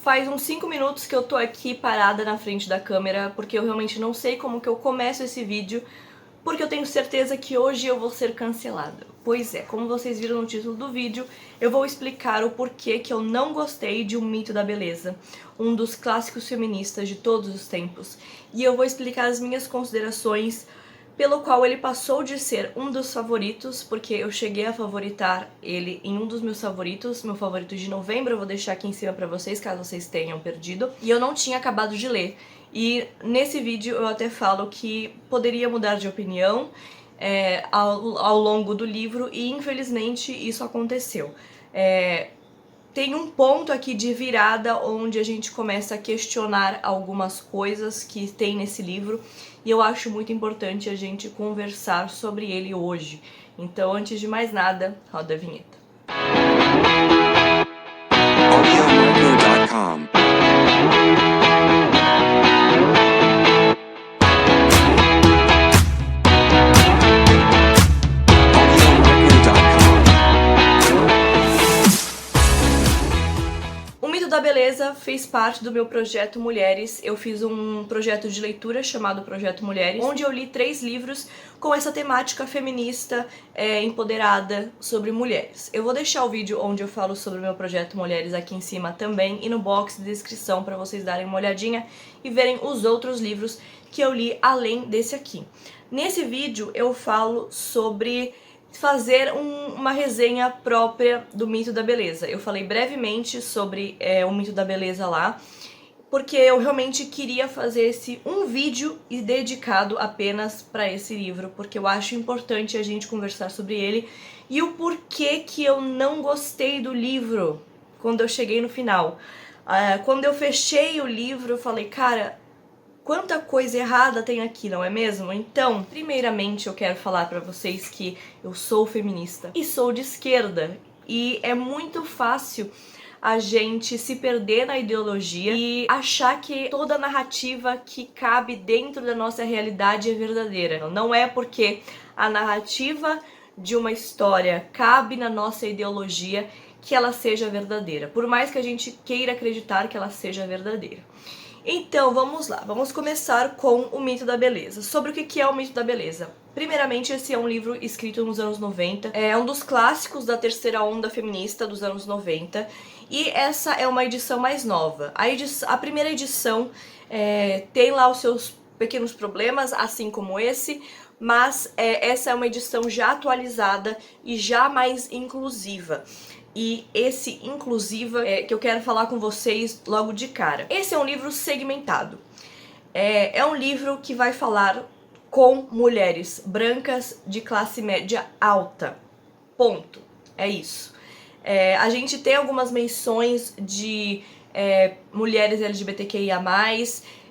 Faz uns 5 minutos que eu tô aqui parada na frente da câmera, porque eu realmente não sei como que eu começo esse vídeo, porque eu tenho certeza que hoje eu vou ser cancelada. Pois é, como vocês viram no título do vídeo, eu vou explicar o porquê que eu não gostei de O Mito da Beleza, um dos clássicos feministas de todos os tempos, e eu vou explicar as minhas considerações pelo qual ele passou de ser um dos favoritos, porque eu cheguei a favoritar ele em um dos meus favoritos, meu favorito de novembro, eu vou deixar aqui em cima pra vocês, caso vocês tenham perdido, e eu não tinha acabado de ler. E nesse vídeo eu até falo que poderia mudar de opinião ao longo do livro, e infelizmente isso aconteceu. Tem um ponto aqui de virada onde a gente começa a questionar algumas coisas que tem nesse livro, e eu acho muito importante a gente conversar sobre ele hoje. Então, antes de mais nada, roda a vinheta. audiomarco.com. O Mito da Beleza fez parte do meu projeto Mulheres. Eu fiz um projeto de leitura chamado Projeto Mulheres, onde eu li 3 livros com essa temática feminista, empoderada, sobre mulheres. Eu vou deixar o vídeo onde eu falo sobre o meu projeto Mulheres aqui em cima também, e no box de descrição para vocês darem uma olhadinha e verem os outros livros que eu li além desse aqui. Nesse vídeo eu falo sobre fazer uma resenha própria do Mito da Beleza. Eu falei brevemente sobre o Mito da Beleza lá, porque eu realmente queria fazer um vídeo dedicado apenas para esse livro, porque eu acho importante a gente conversar sobre ele e o porquê que eu não gostei do livro quando eu cheguei no final. Quando eu fechei o livro, eu falei, cara, quanta coisa errada tem aqui, não é mesmo? Então, primeiramente eu quero falar pra vocês que eu sou feminista e sou de esquerda, e é muito fácil a gente se perder na ideologia e achar que toda narrativa que cabe dentro da nossa realidade é verdadeira. Não é porque a narrativa de uma história cabe na nossa ideologia que ela seja verdadeira, por mais que a gente queira acreditar que ela seja verdadeira. Então, vamos lá, vamos começar com O Mito da Beleza. Sobre o que é O Mito da Beleza? Primeiramente, esse é um livro escrito nos anos 90, é um dos clássicos da terceira onda feminista dos anos 90, e essa é uma edição mais nova. A primeira edição tem lá os seus pequenos problemas, assim como esse, mas essa é uma edição já atualizada e já mais inclusiva. E esse inclusiva que eu quero falar com vocês logo de cara. Esse é um livro segmentado. É um livro que vai falar com mulheres brancas de classe média alta. Ponto. É isso. A gente tem algumas menções de mulheres LGBTQIA+,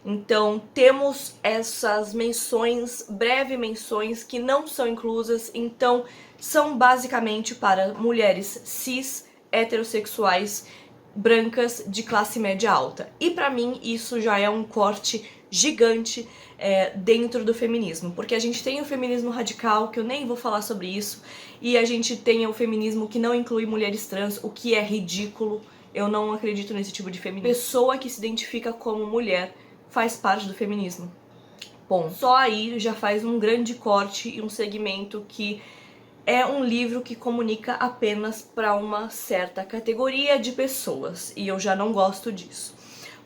então temos essas menções, breves menções, que não são inclusas, então são basicamente para mulheres cis, heterossexuais, brancas de classe média alta. E pra mim isso já é um corte gigante dentro do feminismo, porque a gente tem o feminismo radical, que eu nem vou falar sobre isso, e a gente tem o feminismo que não inclui mulheres trans, o que é ridículo. Eu não acredito nesse tipo de feminismo. Pessoa que se identifica como mulher faz parte do feminismo. Bom, só aí já faz um grande corte e um segmento que é um livro que comunica apenas para uma certa categoria de pessoas, e eu já não gosto disso.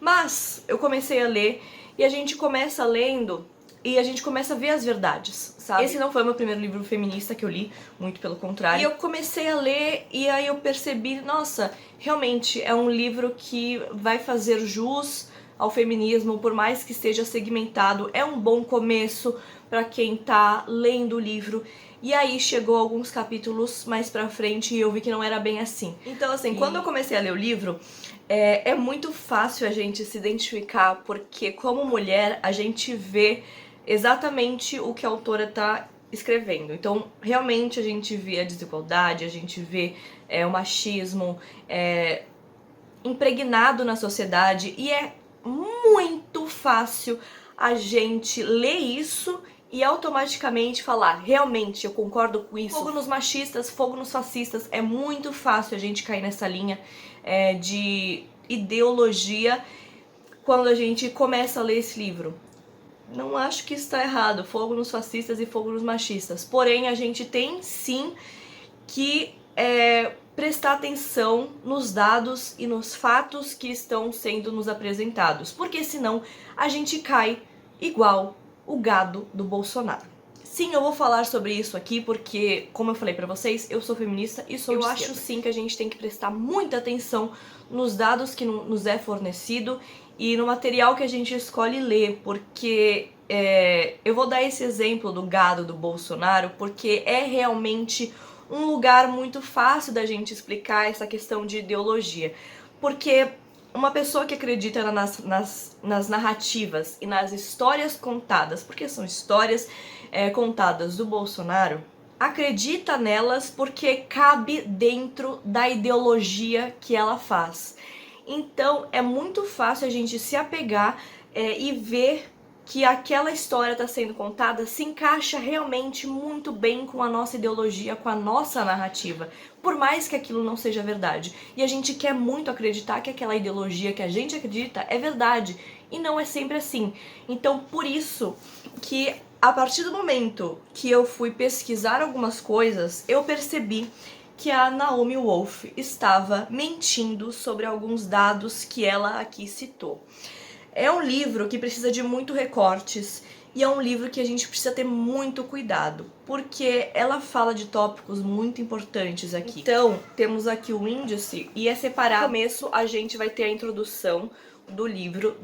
Mas eu comecei a ler, e a gente começa lendo e a gente começa a ver as verdades, sabe? Esse não foi o meu primeiro livro feminista que eu li, muito pelo contrário. E eu comecei a ler e aí eu percebi, nossa, realmente é um livro que vai fazer jus ao feminismo, por mais que esteja segmentado. É um bom começo para quem tá lendo o livro. E aí chegou alguns capítulos mais pra frente e eu vi que não era bem assim. Então assim, quando eu comecei a ler o livro, é muito fácil a gente se identificar, porque como mulher a gente vê exatamente o que a autora tá escrevendo. Então realmente a gente vê a desigualdade, a gente vê o machismo impregnado na sociedade, e é muito fácil a gente ler isso e automaticamente falar, realmente, eu concordo com isso. Fogo nos machistas, fogo nos fascistas. É muito fácil a gente cair nessa linha de ideologia quando a gente começa a ler esse livro. Não acho que está errado, fogo nos fascistas e fogo nos machistas. Porém, a gente tem sim que prestar atenção nos dados e nos fatos que estão sendo nos apresentados, porque senão a gente cai igual o gado do Bolsonaro. Sim, eu vou falar sobre isso aqui porque, como eu falei pra vocês, eu sou feminista e sou de esquerda. Eu acho sim que a gente tem que prestar muita atenção nos dados que nos é fornecido e no material que a gente escolhe ler, porque eu vou dar esse exemplo do gado do Bolsonaro porque é realmente um lugar muito fácil da gente explicar essa questão de ideologia. Porque uma pessoa que acredita nas narrativas e nas histórias contadas, porque são histórias contadas do Bolsonaro, acredita nelas porque cabe dentro da ideologia que ela faz. Então é muito fácil a gente se apegar e ver que aquela história está sendo contada se encaixa realmente muito bem com a nossa ideologia, com a nossa narrativa, por mais que aquilo não seja verdade. E a gente quer muito acreditar que aquela ideologia que a gente acredita é verdade, e não é sempre assim. Então, por isso que a partir do momento que eu fui pesquisar algumas coisas, eu percebi que a Naomi Wolf estava mentindo sobre alguns dados que ela aqui citou. É um livro que precisa de muito recortes e é um livro que a gente precisa ter muito cuidado, porque ela fala de tópicos muito importantes aqui. Então, temos aqui o índice e é separado. No começo, a gente vai ter a introdução do livro,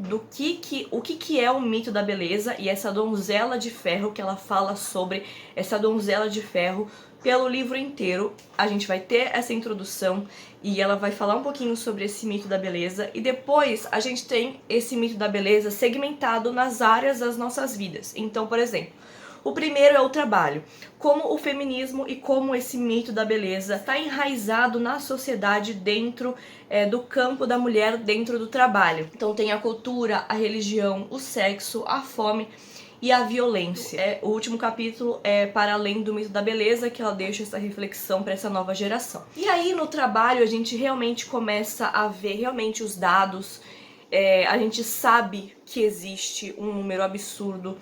o que é o mito da beleza e essa donzela de ferro que ela fala sobre essa donzela de ferro. Pelo livro inteiro, a gente vai ter essa introdução e ela vai falar um pouquinho sobre esse mito da beleza e depois a gente tem esse mito da beleza segmentado nas áreas das nossas vidas. Então, por exemplo, o primeiro é o trabalho, como o feminismo e como esse mito da beleza está enraizado na sociedade dentro do campo da mulher, dentro do trabalho. Então tem a cultura, a religião, o sexo, a fome e a violência. O último capítulo é Para Além do Mito da Beleza, que ela deixa essa reflexão para essa nova geração. E aí no trabalho a gente realmente começa a ver realmente os dados, a gente sabe que existe um número absurdo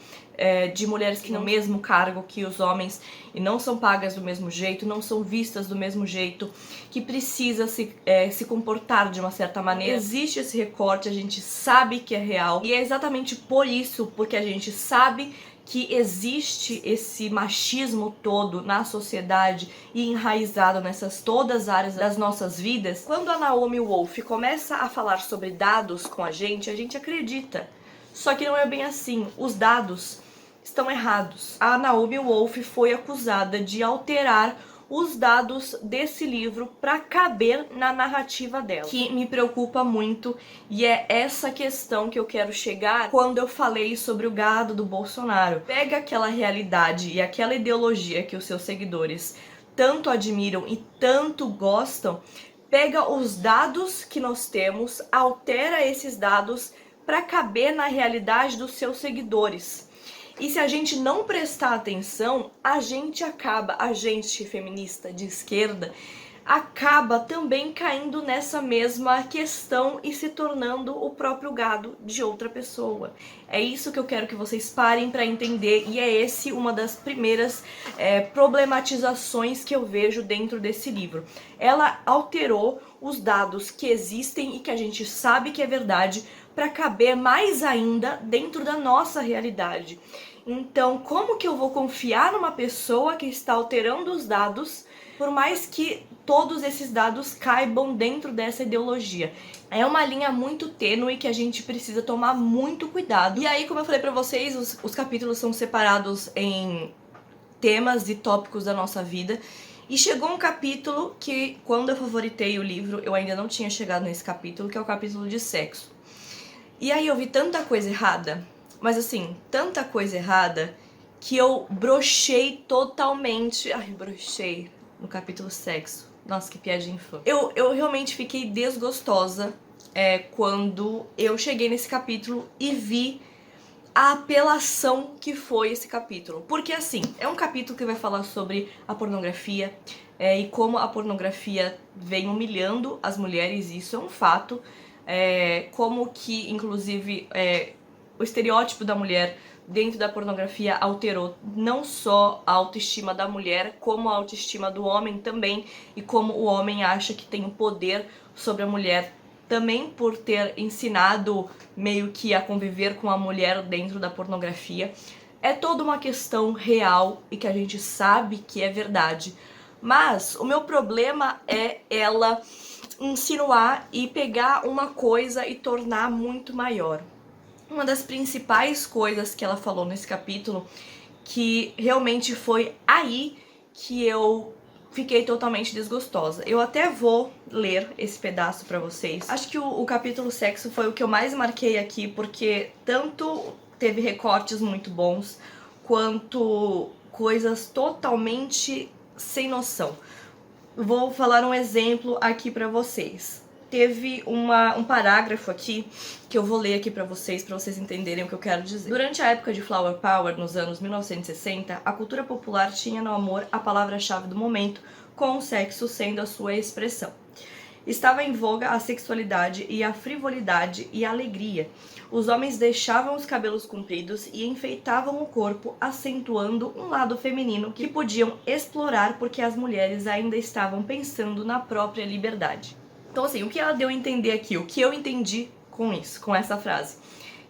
de mulheres que no mesmo cargo que os homens e não são pagas do mesmo jeito, não são vistas do mesmo jeito, que precisa se comportar de uma certa maneira. Existe esse recorte, a gente sabe que é real e é exatamente por isso, porque a gente sabe que existe esse machismo todo na sociedade e enraizado nessas todas as áreas das nossas vidas. Quando a Naomi Wolf começa a falar sobre dados com a gente acredita. Só que não é bem assim, os dados estão errados. A Naomi Wolf foi acusada de alterar os dados desse livro para caber na narrativa dela, que me preocupa muito, e é essa questão que eu quero chegar quando eu falei sobre o gado do Bolsonaro. Pega aquela realidade e aquela ideologia que os seus seguidores tanto admiram e tanto gostam, pega os dados que nós temos, altera esses dados para caber na realidade dos seus seguidores. E se a gente não prestar atenção, a gente feminista de esquerda, acaba também caindo nessa mesma questão e se tornando o próprio gado de outra pessoa. É isso que eu quero que vocês parem para entender e é esse uma das primeiras problematizações que eu vejo dentro desse livro. Ela alterou os dados que existem e que a gente sabe que é verdade para caber mais ainda dentro da nossa realidade. Então, como que eu vou confiar numa pessoa que está alterando os dados, por mais que todos esses dados caibam dentro dessa ideologia? É uma linha muito tênue que a gente precisa tomar muito cuidado. E aí, como eu falei pra vocês, os capítulos são separados em temas e tópicos da nossa vida. E chegou um capítulo que, quando eu favoritei o livro, eu ainda não tinha chegado nesse capítulo, que é o capítulo de sexo. E aí eu vi tanta coisa errada, mas assim, tanta coisa errada, que eu brochei totalmente. Ai, brochei no capítulo sexo. Nossa, que piadinha infame. Eu realmente fiquei desgostosa quando eu cheguei nesse capítulo e vi a apelação que foi esse capítulo. Porque assim, é um capítulo que vai falar sobre a pornografia e como a pornografia vem humilhando as mulheres, isso é um fato. como que, inclusive, o estereótipo da mulher dentro da pornografia alterou não só a autoestima da mulher, como a autoestima do homem também, e como o homem acha que tem o poder sobre a mulher, também por ter ensinado meio que a conviver com a mulher dentro da pornografia. É toda uma questão real e que a gente sabe que é verdade. Mas o meu problema é ela insinuar e pegar uma coisa e tornar muito maior. Uma das principais coisas que ela falou nesse capítulo, que realmente foi aí que eu fiquei totalmente desgostosa. Eu até vou ler esse pedaço pra vocês. Acho que o capítulo sexo foi o que eu mais marquei aqui, porque tanto teve recortes muito bons, quanto coisas totalmente sem noção. Vou falar um exemplo aqui pra vocês. Teve um parágrafo aqui que eu vou ler aqui pra vocês entenderem o que eu quero dizer. Durante a época de Flower Power, nos anos 1960, a cultura popular tinha no amor a palavra-chave do momento, com o sexo sendo a sua expressão. Estava em voga a sexualidade e a frivolidade e a alegria. Os homens deixavam os cabelos compridos e enfeitavam o corpo, acentuando um lado feminino que podiam explorar porque as mulheres ainda estavam pensando na própria liberdade. Então, assim, o que ela deu a entender aqui, o que eu entendi com isso, com essa frase?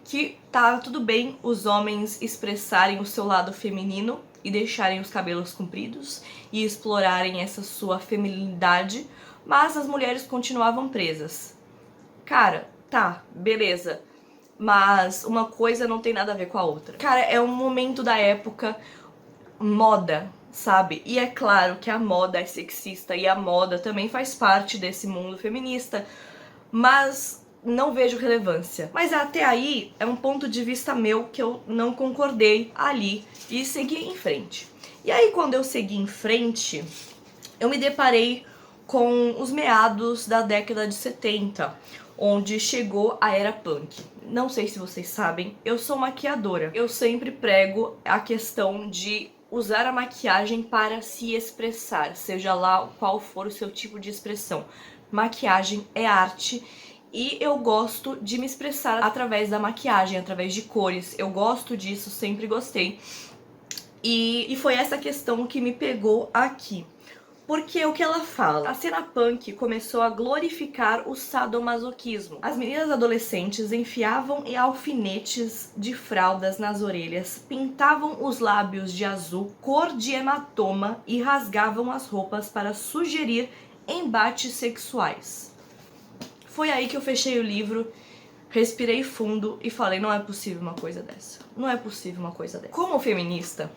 Que tá tudo bem os homens expressarem o seu lado feminino e deixarem os cabelos compridos e explorarem essa sua feminilidade, mas as mulheres continuavam presas. Cara, tá, beleza, mas uma coisa não tem nada a ver com a outra. Cara, é um momento da época, moda, sabe? E é claro que a moda é sexista e a moda também faz parte desse mundo feminista, mas não vejo relevância. Mas até aí é um ponto de vista meu que eu não concordei ali e segui em frente. E aí quando eu segui em frente, eu me deparei com os meados da década de 70, onde chegou a era punk. Não sei se vocês sabem, eu sou maquiadora. Eu sempre prego a questão de usar a maquiagem para se expressar, seja lá qual for o seu tipo de expressão. Maquiagem é arte e eu gosto de me expressar através da maquiagem, através de cores. Eu gosto disso, sempre gostei. E foi essa questão que me pegou aqui. Porque o que ela fala? A cena punk começou a glorificar o sadomasoquismo. As meninas adolescentes enfiavam alfinetes de fraldas nas orelhas, pintavam os lábios de azul, cor de hematoma e rasgavam as roupas para sugerir embates sexuais. Foi aí que eu fechei o livro, respirei fundo e falei, não é possível uma coisa dessa. Não é possível uma coisa dessa. Como feminista,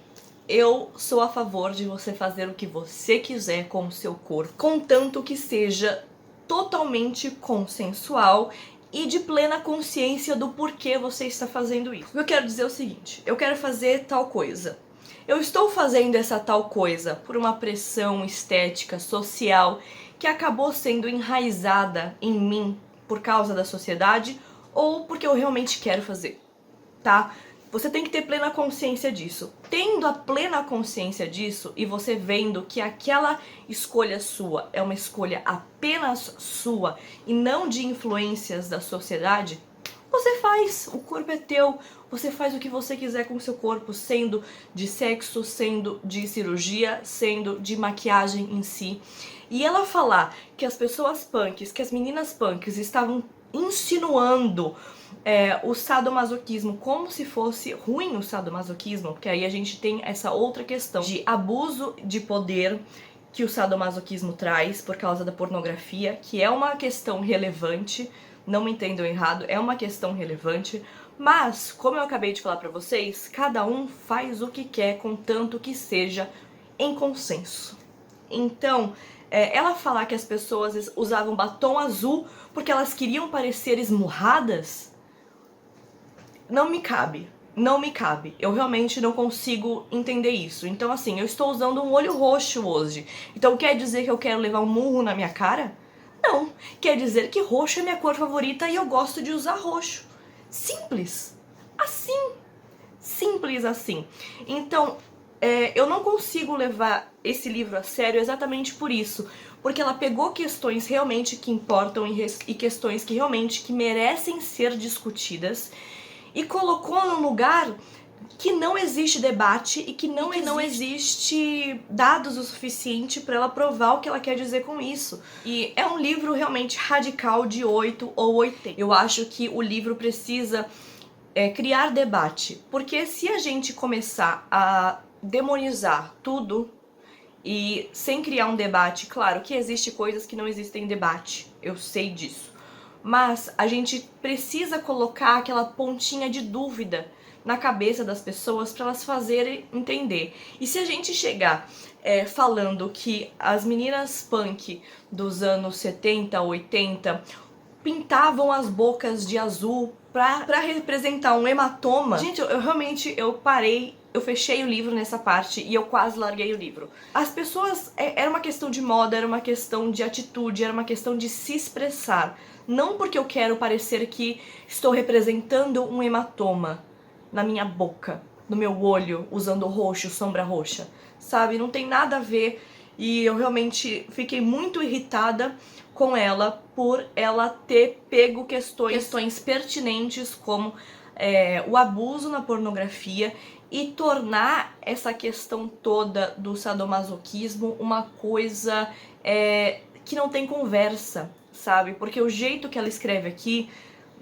eu sou a favor de você fazer o que você quiser com o seu corpo, contanto que seja totalmente consensual e de plena consciência do porquê você está fazendo isso. O que eu quero dizer é o seguinte, eu quero fazer tal coisa. Eu estou fazendo essa tal coisa por uma pressão estética, social, que acabou sendo enraizada em mim por causa da sociedade ou porque eu realmente quero fazer, tá? Você tem que ter plena consciência disso. Tendo a plena consciência disso e você vendo que aquela escolha sua é uma escolha apenas sua e não de influências da sociedade, você faz, o corpo é teu, você faz o que você quiser com o seu corpo, sendo de sexo, sendo de cirurgia, sendo de maquiagem em si. E ela falar que as pessoas punks, que as meninas punks estavam insinuando o sadomasoquismo como se fosse ruim o sadomasoquismo, porque aí a gente tem essa outra questão de abuso de poder que o sadomasoquismo traz por causa da pornografia, que é uma questão relevante, não me entendam errado, é uma questão relevante, mas, como eu acabei de falar pra vocês, cada um faz o que quer, contanto que seja em consenso. Então, ela falar que as pessoas usavam batom azul porque elas queriam parecer esmurradas, não me cabe. Não me cabe. Eu realmente não consigo entender isso. Então, assim, eu estou usando um olho roxo hoje. Então, quer dizer que eu quero levar um murro na minha cara? Não. Quer dizer que roxo é minha cor favorita e eu gosto de usar roxo. Simples. Assim. Simples assim. Então, eu não consigo levar esse livro a sério exatamente por isso. porque ela pegou questões realmente que importam e questões que realmente que merecem ser discutidas e colocou num lugar que não existe debate e que não existe dados o suficiente para ela provar o que ela quer dizer com isso. E é um livro realmente radical de 8 ou 80. Eu acho que o livro precisa criar debate, porque se a gente começar a demonizar tudo e sem criar um debate, claro que existe coisas que não existem em debate, eu sei disso, mas a gente precisa colocar aquela pontinha de dúvida na cabeça das pessoas para elas fazerem entender. E se a gente chegar falando que as meninas punk dos anos 70, 80 pintavam as bocas de azul pra representar um hematoma, gente, eu realmente parei, eu fechei o livro nessa parte e eu quase larguei o livro. As pessoas, era uma questão de moda, era uma questão de atitude, era uma questão de se expressar. Não porque eu quero parecer que estou representando um hematoma na minha boca, no meu olho, usando roxo, sombra roxa, sabe? Não tem nada a ver e eu realmente fiquei muito irritada com ela por ela ter pego questões pertinentes como o abuso na pornografia e tornar essa questão toda do sadomasoquismo uma coisa que não tem conversa, sabe? Porque o jeito que ela escreve aqui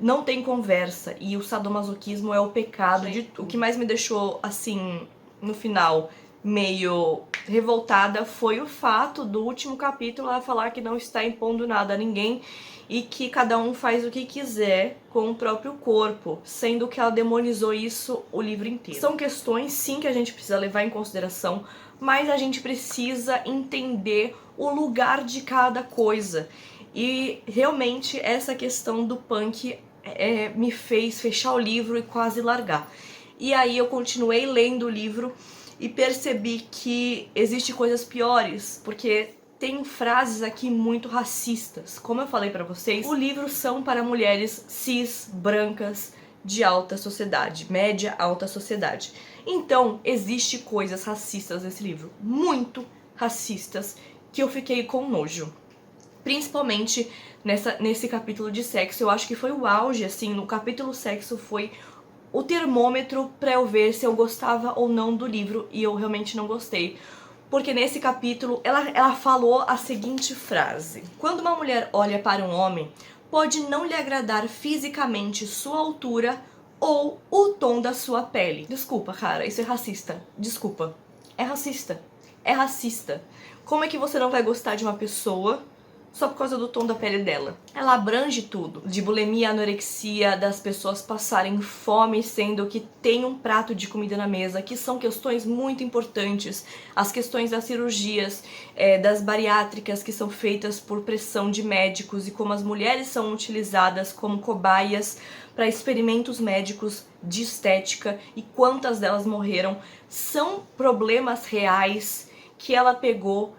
não tem conversa e o sadomasoquismo é o pecado de tudo. O que mais me deixou, assim, no final, meio revoltada foi o fato do último capítulo ela falar que não está impondo nada a ninguém e que cada um faz o que quiser com o próprio corpo, sendo que ela demonizou isso o livro inteiro. São questões, sim, que a gente precisa levar em consideração, mas a gente precisa entender o lugar de cada coisa. E realmente essa questão do punk me fez fechar o livro e quase largar. E aí eu continuei lendo o livro e percebi que existem coisas piores, porque tem frases aqui muito racistas. Como eu falei pra vocês, o livro são para mulheres cis, brancas, de alta sociedade, média, alta sociedade. Então, existe coisas racistas nesse livro, muito racistas, que eu fiquei com nojo. Principalmente nesse capítulo de sexo, eu acho que foi o auge, assim, no capítulo sexo foi o termômetro pra eu ver se eu gostava ou não do livro, e eu realmente não gostei. Porque nesse capítulo, ela falou a seguinte frase: quando uma mulher olha para um homem, pode não lhe agradar fisicamente sua altura ou o tom da sua pele. Desculpa, cara, isso é racista. Desculpa. É racista. É racista. Como é que você não vai gostar de uma pessoa só por causa do tom da pele dela? Ela abrange tudo, de bulimia, anorexia, das pessoas passarem fome sendo que tem um prato de comida na mesa, que são questões muito importantes, as questões das cirurgias, das bariátricas que são feitas por pressão de médicos e como as mulheres são utilizadas como cobaias para experimentos médicos de estética e quantas delas morreram, são problemas reais que ela pegou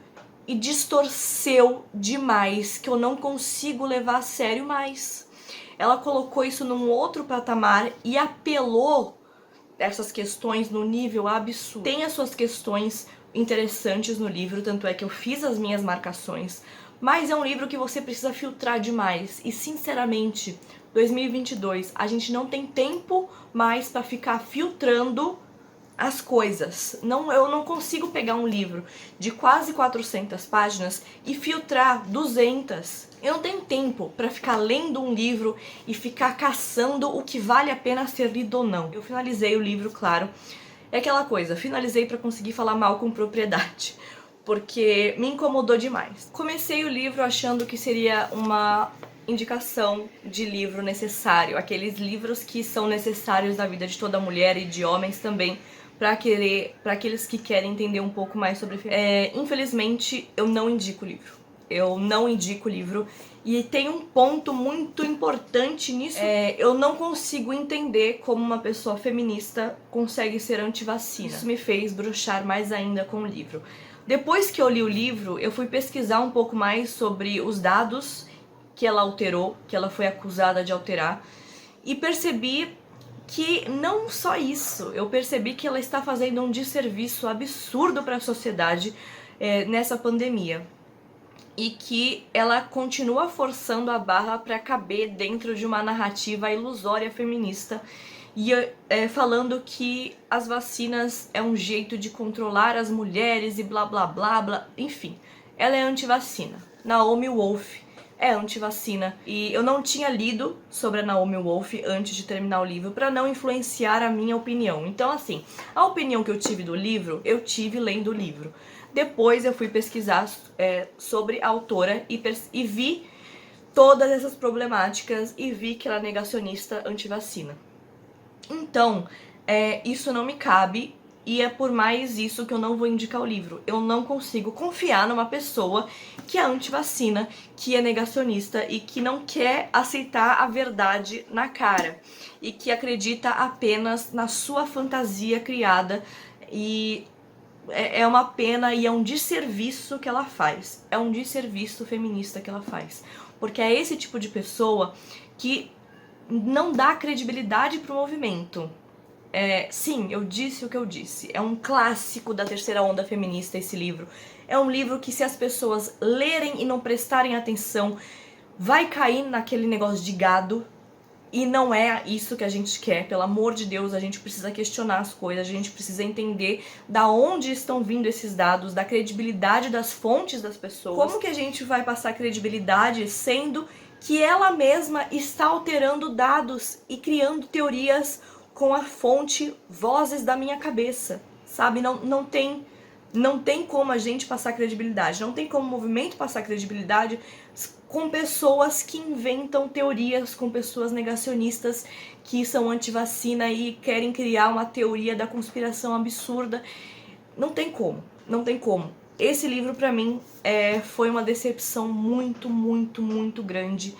e distorceu demais, que eu não consigo levar a sério mais. Ela colocou isso num outro patamar e apelou essas questões no nível absurdo. Tem as suas questões interessantes no livro, tanto é que eu fiz as minhas marcações, mas é um livro que você precisa filtrar demais. E sinceramente, 2022, a gente não tem tempo mais para ficar filtrando as coisas. Eu não consigo pegar um livro de quase 400 páginas e filtrar 200. Eu não tenho tempo para ficar lendo um livro e ficar caçando o que vale a pena ser lido ou não. Eu finalizei o livro, claro. É aquela coisa, finalizei para conseguir falar mal com propriedade, porque me incomodou demais. Comecei o livro achando que seria uma indicação de livro necessário, aqueles livros que são necessários na vida de toda mulher e de homens também, para aqueles que querem entender um pouco mais sobre infelizmente, eu não indico o livro. Eu não indico o livro. E tem um ponto muito importante nisso. Eu não consigo entender como uma pessoa feminista consegue ser antivacina. Isso me fez bruxar mais ainda com o livro. Depois que eu li o livro, eu fui pesquisar um pouco mais sobre os dados que ela alterou, que ela foi acusada de alterar, e percebi que não só isso, eu percebi que ela está fazendo um desserviço absurdo para a sociedade nessa pandemia. e que ela continua forçando a barra para caber dentro de uma narrativa ilusória feminista e falando que as vacinas é um jeito de controlar as mulheres e blá blá blá blá, enfim, ela é anti-vacina. Naomi Wolf é anti-vacina e eu não tinha lido sobre a Naomi Wolf antes de terminar o livro para não influenciar a minha opinião. Então, assim, a opinião que eu tive do livro, eu tive lendo o livro. Depois eu fui pesquisar sobre a autora e vi todas essas problemáticas e vi que ela é negacionista anti-vacina. Então, isso não me cabe e é por mais isso que eu não vou indicar o livro. Eu não consigo confiar numa pessoa que é anti-vacina, que é negacionista e que não quer aceitar a verdade na cara e que acredita apenas na sua fantasia criada e é uma pena e é um desserviço que ela faz. É um desserviço feminista que ela faz. Porque é esse tipo de pessoa que não dá credibilidade pro movimento. Sim, eu disse o que eu disse. É um clássico da terceira onda feminista esse livro. É um livro que se as pessoas lerem e não prestarem atenção, vai cair naquele negócio de gado. E não é isso que a gente quer, pelo amor de Deus, a gente precisa questionar as coisas, a gente precisa entender da onde estão vindo esses dados, da credibilidade das fontes das pessoas. Como que a gente vai passar credibilidade sendo que ela mesma está alterando dados e criando teorias com a fonte vozes da minha cabeça, sabe? Não tem como a gente passar credibilidade, não tem como o movimento passar credibilidade com pessoas que inventam teorias, com pessoas negacionistas que são anti-vacina e querem criar uma teoria da conspiração absurda. Não tem como, não tem como. Esse livro pra mim foi uma decepção muito, muito, muito grande.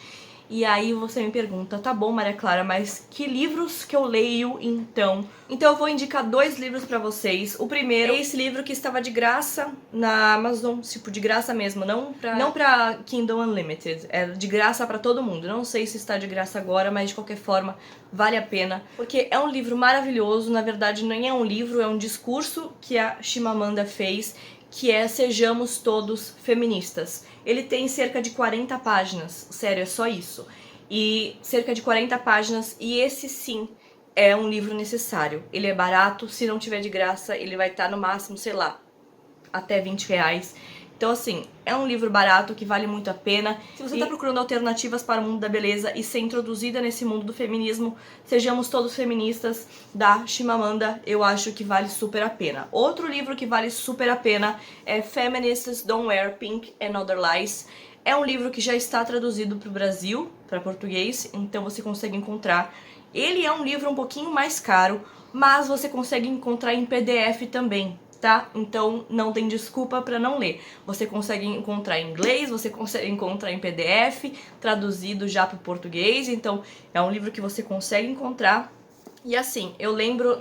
E aí você me pergunta, tá bom, Maria Clara, mas que livros que eu leio então? Então eu vou indicar 2 livros pra vocês. O primeiro é esse livro que estava de graça na Amazon, tipo, de graça mesmo, não pra Kindle Unlimited, é de graça pra todo mundo. Não sei se está de graça agora, mas de qualquer forma vale a pena, porque é um livro maravilhoso, na verdade nem é um livro, é um discurso que a Chimamanda fez, que é Sejamos Todos Feministas. Ele tem cerca de 40 páginas, sério, é só isso. E cerca de 40 páginas, e esse sim é um livro necessário. Ele é barato, se não tiver de graça, ele vai estar no máximo, sei lá, até R$20. Então, assim, é um livro barato que vale muito a pena. Se você tá procurando alternativas para o mundo da beleza e ser introduzida nesse mundo do feminismo, Sejamos Todos Feministas, da Chimamanda, eu acho que vale super a pena. Outro livro que vale super a pena é Feminists Don't Wear Pink and Other Lies. É um livro que já está traduzido para o Brasil, para português, então você consegue encontrar. Ele é um livro um pouquinho mais caro, mas você consegue encontrar em PDF também. Tá? Então não tem desculpa para não ler. Você consegue encontrar em inglês, você consegue encontrar em PDF, traduzido já para o português, então é um livro que você consegue encontrar. E assim, eu lembro,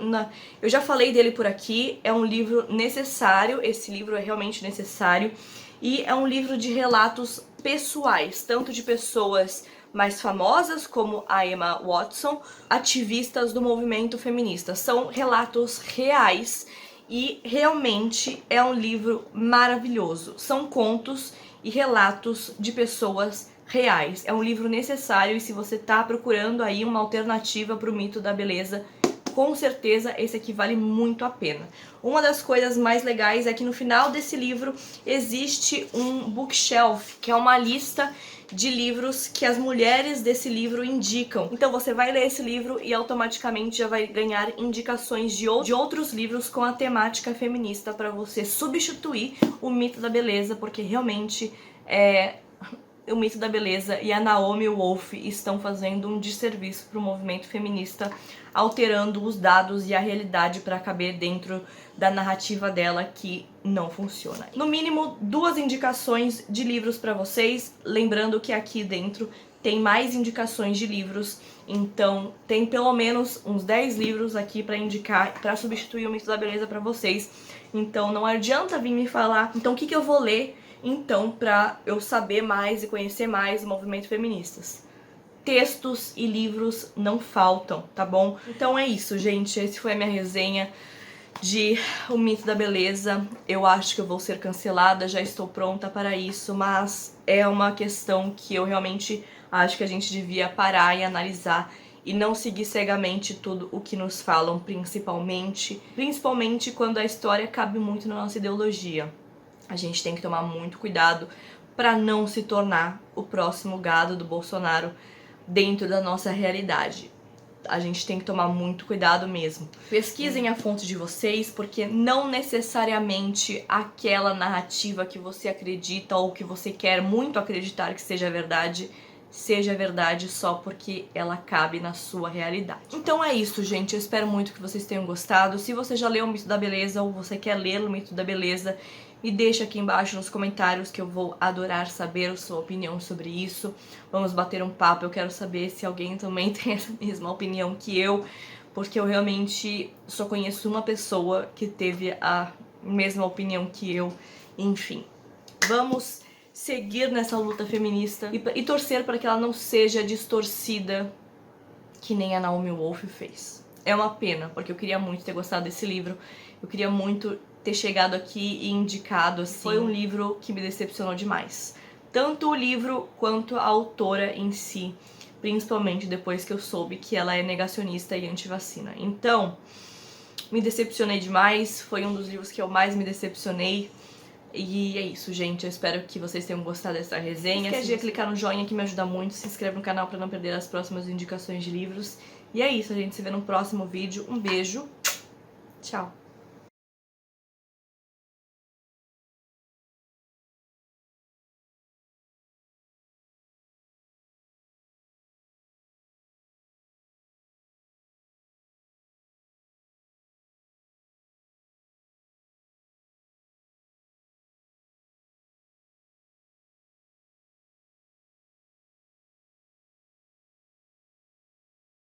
eu já falei dele por aqui, é um livro necessário, esse livro é realmente necessário, e é um livro de relatos pessoais, tanto de pessoas mais famosas como a Emma Watson, ativistas do movimento feminista. São relatos reais. E realmente é um livro maravilhoso. São contos e relatos de pessoas reais. É um livro necessário e se você tá procurando aí uma alternativa para o mito da beleza, com certeza esse aqui vale muito a pena. Uma das coisas mais legais é que no final desse livro existe um bookshelf, que é uma lista de livros que as mulheres desse livro indicam. Então você vai ler esse livro e automaticamente já vai ganhar indicações de outros livros com a temática feminista para você substituir o mito da beleza, porque realmente o mito da beleza e a Naomi Wolf estão fazendo um desserviço para o movimento feminista, alterando os dados e a realidade para caber dentro da narrativa dela que não funciona. No mínimo 2 indicações de livros para vocês, lembrando que aqui dentro tem mais indicações de livros, então tem pelo menos uns 10 livros aqui para indicar, para substituir o mito da beleza para vocês. Então não adianta vir me falar, então o que eu vou ler então pra eu saber mais e conhecer mais o movimento feministas. Textos e livros não faltam, tá bom? Então é isso, gente, esse foi a minha resenha. de O Mito da Beleza. Eu acho que eu vou ser cancelada, já estou pronta para isso, mas é uma questão que eu realmente acho que a gente devia parar e analisar e não seguir cegamente tudo o que nos falam, principalmente quando a história cabe muito na nossa ideologia. A gente tem que tomar muito cuidado para não se tornar o próximo gado do Bolsonaro dentro da nossa realidade. A gente tem que tomar muito cuidado mesmo. Pesquisem a fonte de vocês, porque não necessariamente aquela narrativa que você acredita ou que você quer muito acreditar que seja verdade só porque ela cabe na sua realidade. Então é isso, gente. Eu espero muito que vocês tenham gostado. Se você já leu O Mito da Beleza ou você quer ler O Mito da Beleza, me deixa aqui embaixo nos comentários que eu vou adorar saber a sua opinião sobre isso. Vamos bater um papo, eu quero saber se alguém também tem essa mesma opinião que eu, porque eu realmente só conheço uma pessoa que teve a mesma opinião que eu. Enfim, vamos seguir nessa luta feminista e torcer para que ela não seja distorcida que nem a Naomi Wolf fez. É uma pena, porque eu queria muito ter gostado desse livro, eu queria muito ter chegado aqui e indicado, assim. Foi um livro que me decepcionou demais. Tanto o livro quanto a autora em si, principalmente depois que eu soube que ela é negacionista e antivacina. Então, me decepcionei demais, foi um dos livros que eu mais me decepcionei. E é isso, gente. Eu espero que vocês tenham gostado dessa resenha. Não esquece de clicar no joinha que me ajuda muito. Se inscreve no canal pra não perder as próximas indicações de livros. E é isso, a gente se vê no próximo vídeo. Um beijo. Tchau.